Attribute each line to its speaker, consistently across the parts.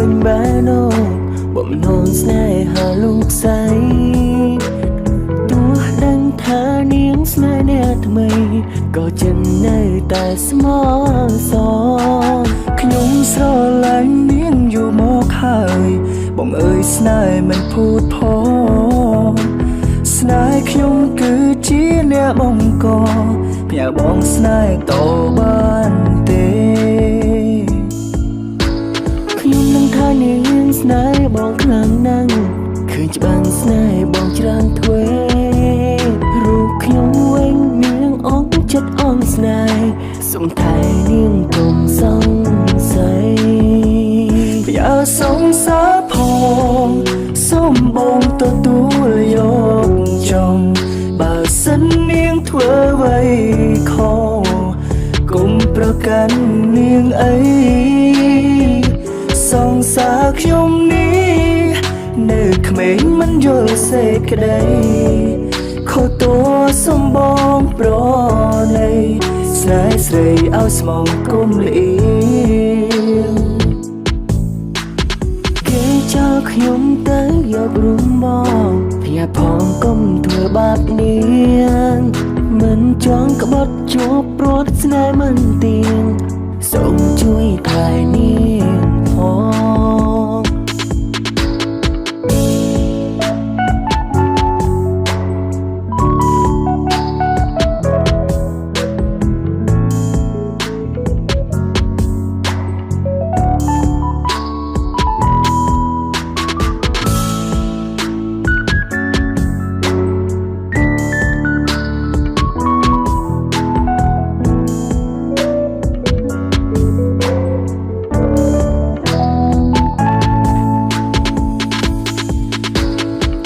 Speaker 1: ពេញបែណូបំណងស្នេហាលោកស្រីទោះដឹងថានាងស្នេហ៍អ្នកថ្មីក៏ចិននៅតែស្មោះសរខ្ញុំស្រឡាញ់នាងយូរមកហើយបងអើយស្នេហ៍មិនភូតផងស្នេហ៍ខ្ញុំគឺជាអ្នកបង្កផ្ញើបងស្នេហ៍តបានទេខ្ញុំនឹងថានាងស្នេហ៍បងខ្លាំងណាស់ឃើញច្បាំងស្នេហ៍បងច្រើនទ្វេរូបខ្ញុំវិញនាងអងចិត្តអងស្នេហ៍សុំថែនាងកុំសង្ស័យอย่าสงสารផងសូមបងទទួលយកចង់បើសិននាងធ្វើអ្វីខុសកុំប្រកាន់នាងអីសង្សារខ្ញុំនេះនៅក្មេងមិនយល់សេចក្តីខុសតួសំបងប្រណីស្នេហ៍ស្រីឲ្យស្មងគុំលៀងគេចោលខ្ញុំទៅយករូបមកភ័យផងកុំធ្វើបាបនាងមិនចង់ក្បត់ជួបព្រាត់ស្នេហ៍មិនទៀងសូមជួយថែនាងផង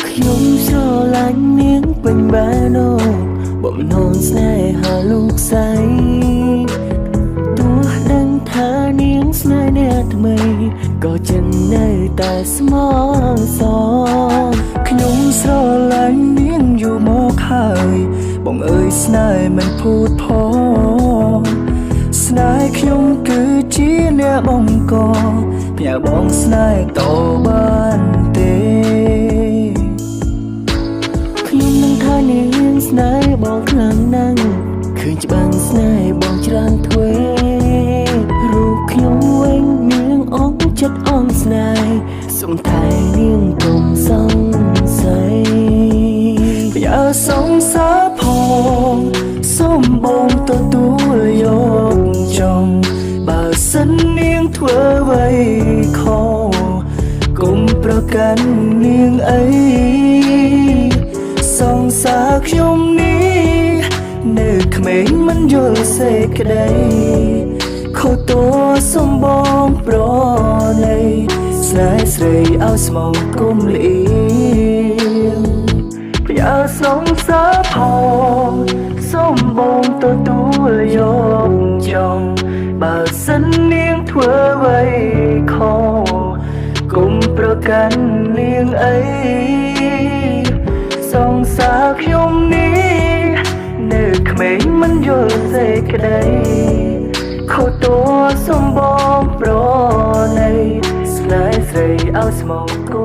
Speaker 1: ខ្ញុំស្រឡាញ់នាងពេញបែណូបំណងស្នេហាលោកស្រីទោះដឹងថានាងស្នេហ៍អ្នកថ្មីក៏ចិននៅតែស្មោះសរខ្ញុំស្រឡាញ់នាងយូរមកហើយបងអើយស្នេហ៍មិនភូតផងស្នេហ៍ខ្ញុំគឺជាអ្នកបង្កផ្ញើបងស្នេហ៍តបានទេខ្ញុំនឹងថានាងស្នេហ៍បងខ្លាំងណាស់ឃើញច្បាំងស្នេហ៍បងច្រើនទ្វេរូបខ្ញុំវិញនាងអងចិត្តអងស្នេហ៍សុំថែនាងកុំសង្ស័យอย่าสงสารផងសូមបងទទួលយកចង់បើសិននាងធ្វើអ្វីខុសកុំប្រកាន់នាងអីសង្សារខ្ញុំនេះនៅក្មេងមិនយល់សេចក្តីខុសតួសំបងប្រណីស្នេហ៍ស្រីឲ្យស្មងគុំលៀងอย่าสงสารផងសូមបងទទួលយកចង់បើសិននាងធ្វើអ្វីខុសកុំប្រកាន់នាងអីសង្សារខ្ញុំនេះនៅក្មេងមិនយល់សេចក្តីខុសតួសំបងប្រណីស្នេហ៍ស្រីឲ្យស្មងគុំ